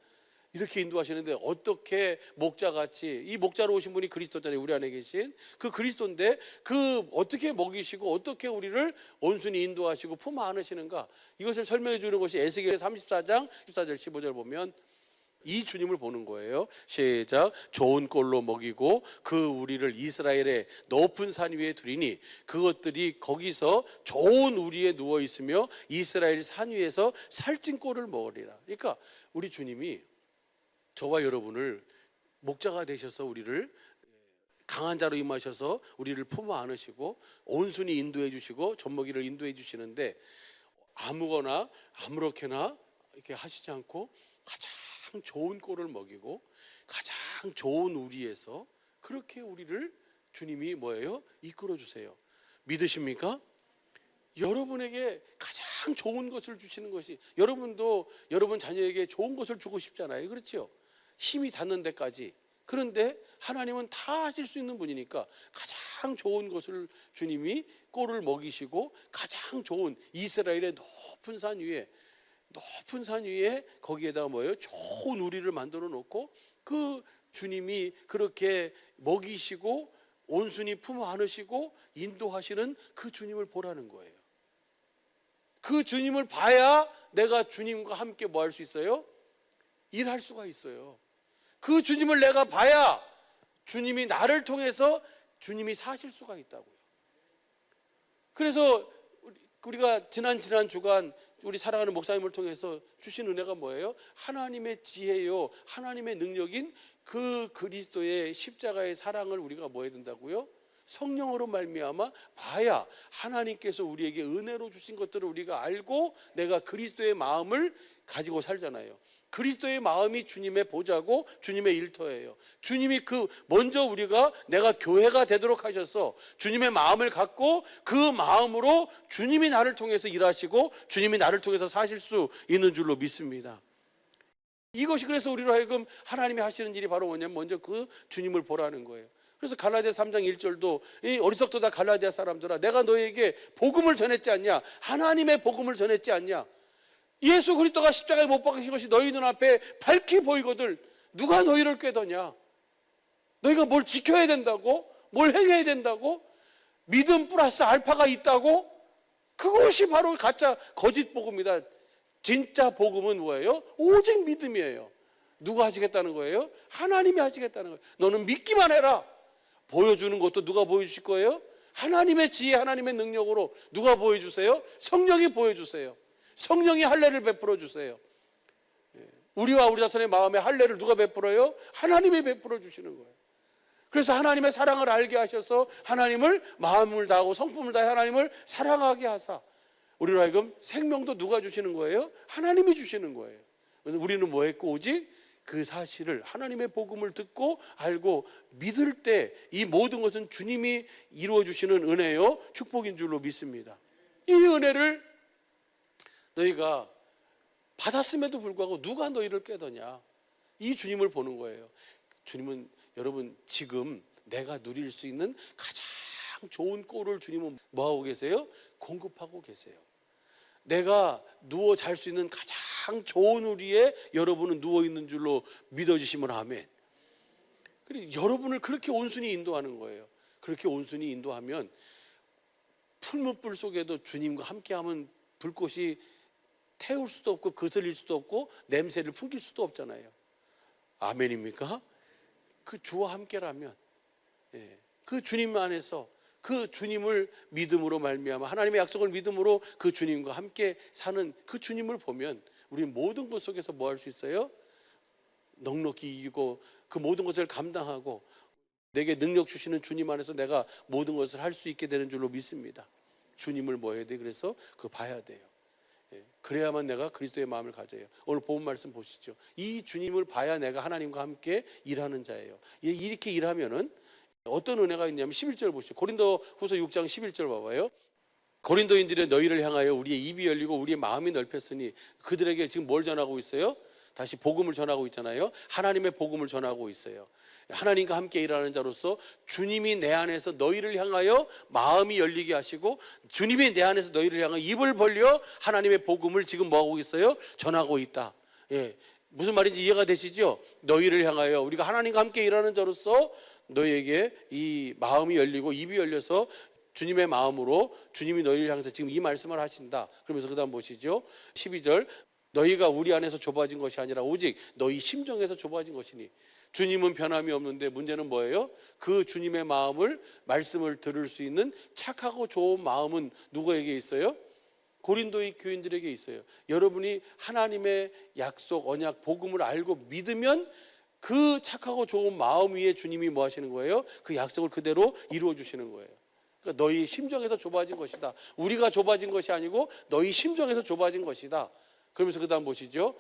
이렇게 인도하시는데, 어떻게 목자같이, 이 목자로 오신 분이 그리스도잖아요. 우리 안에 계신 그 그리스도인데, 그 어떻게 먹이시고 어떻게 우리를 온순히 인도하시고 품 안으시는가, 이것을 설명해 주는 것이 에스겔 34장 14절 15절 보면 이 주님을 보는 거예요. 시작. 좋은 꼴로 먹이고 그 우리를 이스라엘의 높은 산 위에 두리니 그것들이 거기서 좋은 우리에 누워 있으며 이스라엘 산 위에서 살찐 꼴을 먹으리라. 그러니까 우리 주님이 저와 여러분을 목자가 되셔서 우리를 강한 자로 임하셔서 우리를 품어 안으시고 온순히 인도해 주시고 젖먹이를 인도해 주시는데, 아무거나 아무렇게나 이렇게 하시지 않고 가장 좋은 꼴을 먹이고 가장 좋은 우리에서 그렇게 우리를 주님이 뭐예요? 이끌어 주세요. 믿으십니까? 여러분에게 가장 좋은 것을 주시는 것이, 여러분도 여러분 자녀에게 좋은 것을 주고 싶잖아요. 그렇죠? 힘이 닿는 데까지. 그런데 하나님은 다 하실 수 있는 분이니까 가장 좋은 것을 주님이 꼴을 먹이시고 가장 좋은 이스라엘의 높은 산 위에 거기에다가 뭐예요? 좋은 우리를 만들어 놓고 그 주님이 그렇게 먹이시고 온순히 품어 안으시고 인도하시는 그 주님을 보라는 거예요. 그 주님을 봐야 내가 주님과 함께 뭐 할 수 있어요? 일할 수가 있어요. 그 주님을 내가 봐야 주님이 나를 통해서 주님이 사실 수가 있다고요. 그래서 우리가 지난 주간 우리 사랑하는 목사님을 통해서 주신 은혜가 뭐예요? 하나님의 지혜요, 하나님의 능력인 그 그리스도의 십자가의 사랑을 우리가 뭐 해야 된다고요? 성령으로 말미암아 봐야 하나님께서 우리에게 은혜로 주신 것들을 우리가 알고 내가 그리스도의 마음을 가지고 살잖아요. 그리스도의 마음이 주님의 보좌고 주님의 일터예요. 주님이 먼저 우리가 내가 교회가 되도록 하셔서 주님의 마음을 갖고 그 마음으로 주님이 나를 통해서 일하시고 주님이 나를 통해서 사실 수 있는 줄로 믿습니다. 이것이 그래서 우리로 하여금 하나님이 하시는 일이 바로 뭐냐면 먼저 그 주님을 보라는 거예요. 그래서 갈라디아 3장 1절도 이 어리석도다 갈라디아 사람들아, 내가 너에게 복음을 전했지 않냐? 하나님의 복음을 전했지 않냐? 예수 그리스도가 십자가에 못 박히신 것이 너희 눈앞에 밝히 보이거든 누가 너희를 꾀더냐? 너희가 뭘 지켜야 된다고? 뭘 행해야 된다고? 믿음 플러스 알파가 있다고? 그것이 바로 가짜 거짓 복음이다. 진짜 복음은 뭐예요? 오직 믿음이에요. 누가 하시겠다는 거예요? 하나님이 하시겠다는 거예요. 너는 믿기만 해라. 보여주는 것도 누가 보여주실 거예요? 하나님의 지혜, 하나님의 능력으로. 누가 보여주세요? 성령이 보여주세요. 성령이 할례를 베풀어 주세요. 우리와 우리 자손의 마음에 할례를 누가 베풀어요? 하나님이 베풀어 주시는 거예요. 그래서 하나님의 사랑을 알게 하셔서 하나님을 마음을 다하고 성품을 다해 하나님을 사랑하게 하사 우리로 하여금 생명도 누가 주시는 거예요? 하나님이 주시는 거예요. 우리는 뭐 했고 오직 그 사실을 하나님의 복음을 듣고 알고 믿을 때 이 모든 것은 주님이 이루어 주시는 은혜요 축복인 줄로 믿습니다. 이 은혜를 너희가 받았음에도 불구하고 누가 너희를 꾀더냐? 이 주님을 보는 거예요. 주님은 여러분 지금 내가 누릴 수 있는 가장 좋은 꼴을 주님은 뭐하고 계세요? 공급하고 계세요. 내가 누워 잘 수 있는 가장 좋은 우리에 여러분은 누워 있는 줄로 믿어주시면 아멘. 그리고 여러분을 그렇게 온순히 인도하는 거예요. 그렇게 온순히 인도하면 풀문 불 속에도 주님과 함께하면 불꽃이 태울 수도 없고 거슬릴 수도 없고 냄새를 풍길 수도 없잖아요. 아멘입니까? 그 주와 함께라면 그 주님 안에서 그 주님을 믿음으로 말미암아 하나님의 약속을 믿음으로 그 주님과 함께 사는 그 주님을 보면 우리는 모든 것 속에서 뭐 할 수 있어요? 넉넉히 이기고 그 모든 것을 감당하고 내게 능력 주시는 주님 안에서 내가 모든 것을 할 수 있게 되는 줄로 믿습니다. 주님을 뭐 해야 돼? 그래서 그거 봐야 돼요. 그래야만 내가 그리스도의 마음을 가져요. 오늘 본 말씀 보시죠. 이 주님을 봐야 내가 하나님과 함께 일하는 자예요. 이렇게 일하면은 어떤 은혜가 있냐면 11절 보시죠. 고린도후서 6장 11절 봐봐요. 고린도인들의 너희를 향하여 우리의 입이 열리고 우리의 마음이 넓혔으니 그들에게 지금 뭘 전하고 있어요? 다시 복음을 전하고 있잖아요. 하나님의 복음을 전하고 있어요. 하나님과 함께 일하는 자로서 주님이 내 안에서 너희를 향하여 마음이 열리게 하시고 주님이 내 안에서 너희를 향하여 입을 벌려 하나님의 복음을 지금 뭐하고 있어요? 전하고 있다. 무슨 말인지 이해가 되시죠? 너희를 향하여 우리가 하나님과 함께 일하는 자로서 너희에게 이 마음이 열리고 입이 열려서 주님의 마음으로 주님이 너희를 향해서 지금 이 말씀을 하신다. 그러면서 그 다음 보시죠. 12절 너희가 우리 안에서 좁아진 것이 아니라 오직 너희 심정에서 좁아진 것이니 주님은 변함이 없는데 문제는 뭐예요? 그 주님의 마음을 말씀을 들을 수 있는 착하고 좋은 마음은 누구에게 있어요? 고린도의 교인들에게 있어요. 여러분이 하나님의 약속, 언약, 복음을 알고 믿으면 그 착하고 좋은 마음 위에 주님이 뭐 하시는 거예요? 그 약속을 그대로 이루어 주시는 거예요. 그러니까 너희 심정에서 좁아진 것이다. 우리가 좁아진 것이 아니고 너희 심정에서 좁아진 것이다. 그러면서 그 다음 보시죠.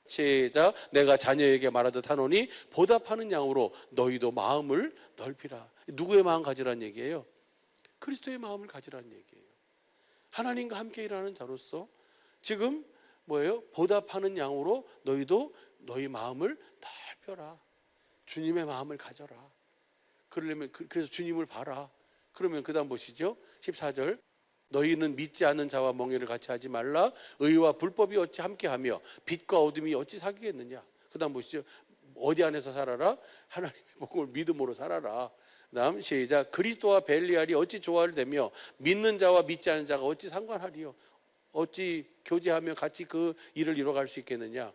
시작. 내가 자녀에게 말하듯 하노니 보답하는 양으로 너희도 마음을 넓히라. 누구의 마음 가지라는 얘기예요? 그리스도의 마음을 가지라는 얘기예요. 하나님과 함께 일하는 자로서 지금 뭐예요? 보답하는 양으로 너희도 너희 마음을 넓혀라. 주님의 마음을 가져라. 그러려면 그래서 주님을 봐라. 그러면 그 다음 보시죠. 14절 너희는 믿지 않는 자와 멍에를 같이 하지 말라. 의와 불법이 어찌 함께하며 빛과 어둠이 어찌 사귀겠느냐. 그 다음 보시죠. 어디 안에서 살아라? 하나님의 복음을 믿음으로 살아라. 그 다음 시작. 그리스도와 벨리알이 어찌 조화를 되며 믿는 자와 믿지 않는 자가 어찌 상관하리요. 어찌 교제하며 같이 그 일을 이뤄갈 수 있겠느냐.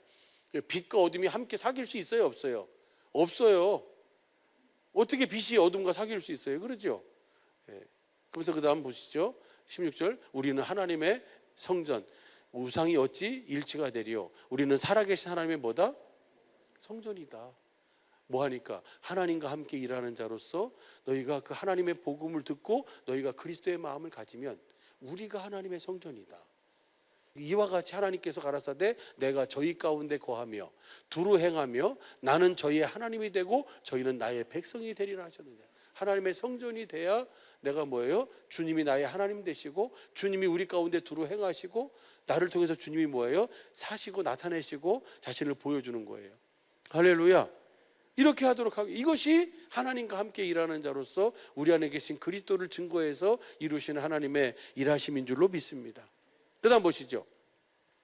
빛과 어둠이 함께 사귈 수 있어요? 없어요? 없어요. 어떻게 빛이 어둠과 사귈 수 있어요? 그렇죠? 그래서 그 다음 보시죠. 16절 우리는 하나님의 성전 우상이 어찌 일치가 되리요. 우리는 살아계신 하나님의 뭐다? 성전이다. 뭐하니까? 하나님과 함께 일하는 자로서 너희가 그 하나님의 복음을 듣고 너희가 그리스도의 마음을 가지면 우리가 하나님의 성전이다. 이와 같이 하나님께서 가라사대 내가 저희 가운데 거하며 두루 행하며 나는 저희의 하나님이 되고 저희는 나의 백성이 되리라 하셨느냐. 하나님의 성전이 돼야 내가 뭐예요? 주님이 나의 하나님 되시고 주님이 우리 가운데 두루 행하시고 나를 통해서 주님이 뭐예요? 사시고 나타내시고 자신을 보여주는 거예요. 할렐루야. 이렇게 하도록 하고, 이것이 하나님과 함께 일하는 자로서 우리 안에 계신 그리스도를 증거해서 이루시는 하나님의 일하심인 줄로 믿습니다. 그 다음 보시죠.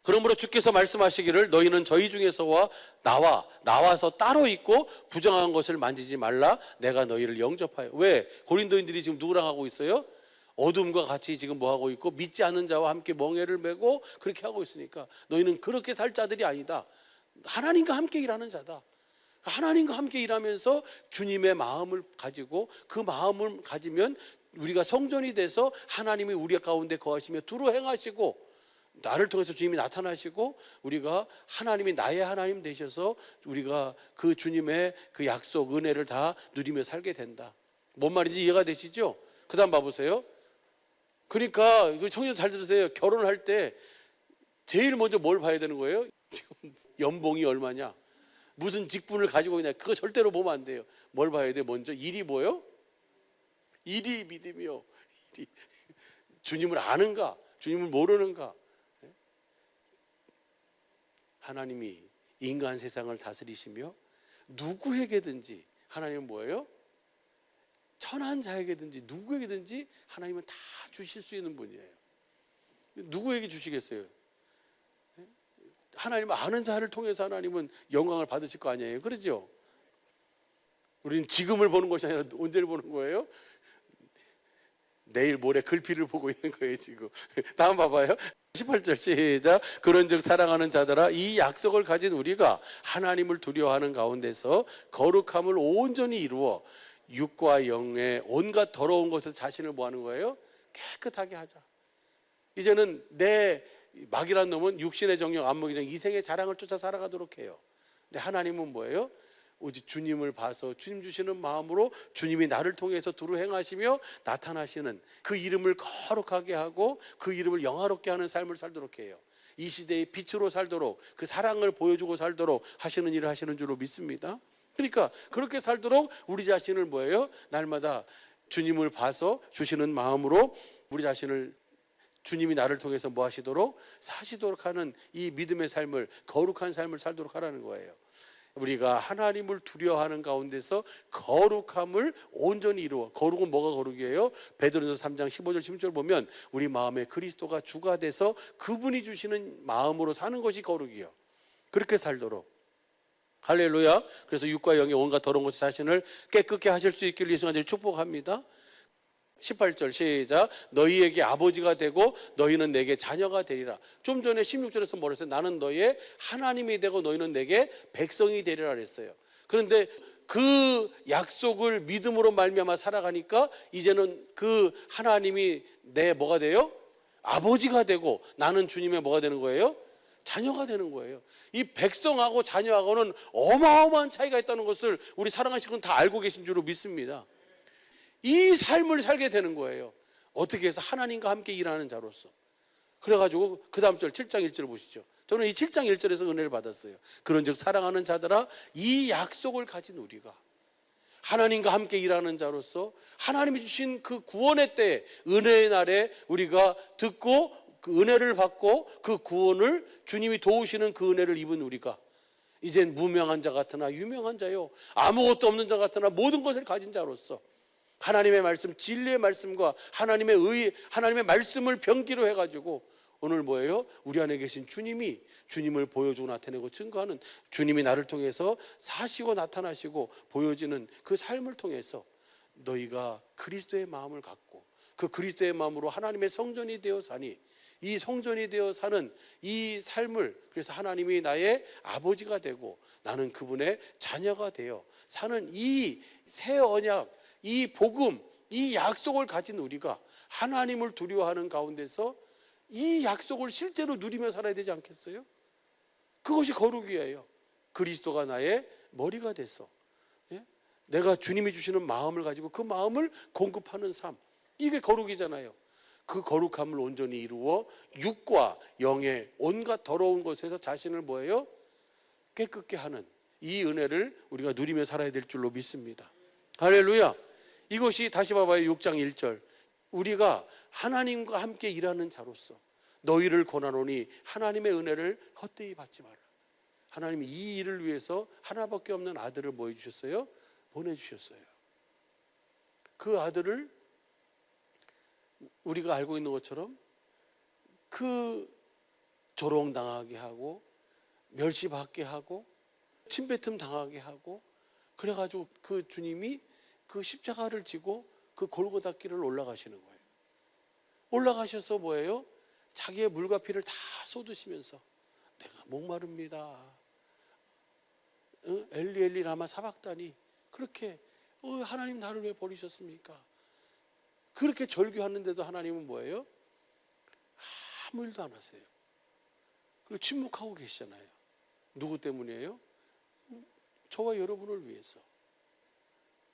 그러므로 주께서 말씀하시기를 너희는 저희 중에서와 나와서 따로 있고 부정한 것을 만지지 말라. 내가 너희를 영접하여. 왜? 고린도인들이 지금 누구랑 하고 있어요? 어둠과 같이 지금 뭐 하고 있고 믿지 않는 자와 함께 멍에를 메고 그렇게 하고 있으니까 너희는 그렇게 살 자들이 아니다. 하나님과 함께 일하는 자다. 하나님과 함께 일하면서 주님의 마음을 가지고 그 마음을 가지면 우리가 성전이 돼서 하나님이 우리 가운데 거하시며 두루 행하시고 나를 통해서 주님이 나타나시고 우리가 하나님이 나의 하나님 되셔서 우리가 그 주님의 그 약속 은혜를 다 누리며 살게 된다. 뭔 말인지 이해가 되시죠? 그 다음 봐보세요. 그러니까 청년 잘 들으세요. 결혼할 때 제일 먼저 뭘 봐야 되는 거예요? 지금 연봉이 얼마냐, 무슨 직분을 가지고 있냐, 그거 절대로 보면 안 돼요. 뭘 봐야 돼? 먼저 일이 뭐요? 일이 믿음이요. 일이. 주님을 아는가, 주님을 모르는가. 하나님이 인간 세상을 다스리시며 누구에게든지 하나님은 뭐예요? 천한 자에게든지 누구에게든지 하나님은 다 주실 수 있는 분이에요. 누구에게 주시겠어요? 하나님 아는 자를 통해서 하나님은 영광을 받으실 거 아니에요. 그렇죠? 우리는 지금을 보는 것이 아니라 언제를 보는 거예요? 내일 모레 글피를 보고 있는 거예요 지금. 다음 봐봐요. 18절 시작. 그런즉 사랑하는 자들아 이 약속을 가진 우리가 하나님을 두려워하는 가운데서 거룩함을 온전히 이루어 육과 영의 온갖 더러운 것에서 자신을 뭐 하는 거예요? 깨끗하게 하자. 이제는 내 막이란 놈은 육신의 정욕, 안목의 정욕, 이생의 자랑을 쫓아 살아가도록 해요. 근데 하나님은 뭐예요? 오직 주님을 봐서 주님 주시는 마음으로 주님이 나를 통해서 두루 행하시며 나타나시는 그 이름을 거룩하게 하고 그 이름을 영화롭게 하는 삶을 살도록 해요. 이 시대의 빛으로 살도록, 그 사랑을 보여주고 살도록 하시는 일을 하시는 줄로 믿습니다. 그러니까 그렇게 살도록 우리 자신을 뭐예요? 날마다 주님을 봐서 주시는 마음으로 우리 자신을 주님이 나를 통해서 뭐 하시도록? 사시도록 하는 이 믿음의 삶을, 거룩한 삶을 살도록 하라는 거예요. 우리가 하나님을 두려워하는 가운데서 거룩함을 온전히 이루어. 거룩은 뭐가 거룩이에요? 베드로전서 3장 15절 16절 보면 우리 마음에 그리스도가 주가 돼서 그분이 주시는 마음으로 사는 것이 거룩이요. 그렇게 살도록. 할렐루야. 그래서 육과 영의 온갖 더러운 것에 자신을 깨끗게 하실 수 있기를 예수 간절히 축복합니다. 18절 시작. 너희에게 아버지가 되고 너희는 내게 자녀가 되리라. 좀 전에 16절에서 뭐라 했어요? 나는 너희의 하나님이 되고 너희는 내게 백성이 되리라 그랬어요. 그런데 그 약속을 믿음으로 말미암아 살아가니까 이제는 그 하나님이 내 뭐가 돼요? 아버지가 되고 나는 주님의 뭐가 되는 거예요? 자녀가 되는 거예요. 이 백성하고 자녀하고는 어마어마한 차이가 있다는 것을 우리 사랑하시는 분 다 알고 계신 줄로 믿습니다. 이 삶을 살게 되는 거예요. 어떻게 해서? 하나님과 함께 일하는 자로서. 그래가지고 그 다음 절 7장 1절 보시죠. 저는 이 7장 1절에서 은혜를 받았어요. 그런즉 사랑하는 자들아 이 약속을 가진 우리가 하나님과 함께 일하는 자로서 하나님이 주신 그 구원의 때에, 은혜의 날에 우리가 듣고 그 은혜를 받고 그 구원을 주님이 도우시는 그 은혜를 입은 우리가 이젠 무명한 자 같으나 유명한 자요, 아무것도 없는 자 같으나 모든 것을 가진 자로서 하나님의 말씀, 진리의 말씀과 하나님의 하나님의 말씀을 병기로 해가지고 오늘 뭐예요? 우리 안에 계신 주님이 주님을 보여주고 나타내고 증거하는, 주님이 나를 통해서 사시고 나타나시고 보여지는 그 삶을 통해서 너희가 그리스도의 마음을 갖고 그 그리스도의 마음으로 하나님의 성전이 되어 사니, 이 성전이 되어 사는 이 삶을, 그래서 하나님이 나의 아버지가 되고 나는 그분의 자녀가 되어 사는 이 새 언약, 이 복음, 이 약속을 가진 우리가 하나님을 두려워하는 가운데서 이 약속을 실제로 누리며 살아야 되지 않겠어요? 그것이 거룩이에요. 그리스도가 나의 머리가 돼서 내가 주님이 주시는 마음을 가지고 그 마음을 공급하는 삶, 이게 거룩이잖아요. 그 거룩함을 온전히 이루어 육과 영의 온갖 더러운 것에서 자신을 뭐예요? 깨끗게 하는 이 은혜를 우리가 누리며 살아야 될 줄로 믿습니다. 할렐루야. 이것이 다시 봐봐요. 6장 1절. 우리가 하나님과 함께 일하는 자로서 너희를 권하노니 하나님의 은혜를 헛되이 받지 마라. 하나님이 이 일을 위해서 하나밖에 없는 아들을 뭐 해주셨어요? 보내주셨어요. 그 아들을 우리가 알고 있는 것처럼 그 조롱당하게 하고 멸시받게 하고 침뱉음 당하게 하고 그래가지고 그 주님이 그 십자가를 지고 그 골고다 길을 올라가시는 거예요. 올라가셔서 뭐예요? 자기의 물과 피를 다 쏟으시면서 내가 목마릅니다. 엘리 엘리 라마 사박다니, 그렇게 하나님 나를 왜 버리셨습니까? 그렇게 절규하는데도 하나님은 뭐예요? 아무 일도 안 하세요. 그리고 침묵하고 계시잖아요. 누구 때문이에요? 저와 여러분을 위해서.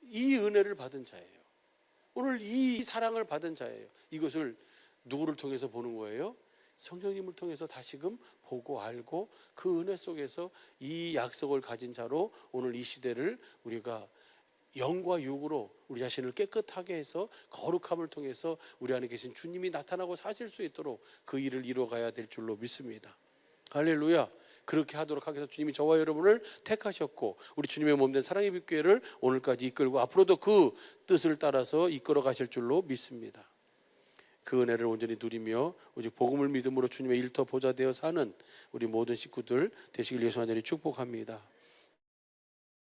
이 은혜를 받은 자예요. 오늘 이 사랑을 받은 자예요. 이것을 누구를 통해서 보는 거예요? 성령님을 통해서 다시금 보고 알고 그 은혜 속에서 이 약속을 가진 자로 오늘 이 시대를 우리가 영과 육으로 우리 자신을 깨끗하게 해서 거룩함을 통해서 우리 안에 계신 주님이 나타나고 사실 수 있도록 그 일을 이루어가야 될 줄로 믿습니다. 할렐루야. 그렇게 하도록 하기 위해서 주님이 저와 여러분을 택하셨고 우리 주님의 몸된 사랑의 빛교회를 오늘까지 이끌고 앞으로도 그 뜻을 따라서 이끌어 가실 줄로 믿습니다. 그 은혜를 온전히 누리며 오직 복음을 믿음으로 주님의 일터 보좌 되어 사는 우리 모든 식구들 되시길 예수 안에 축복합니다.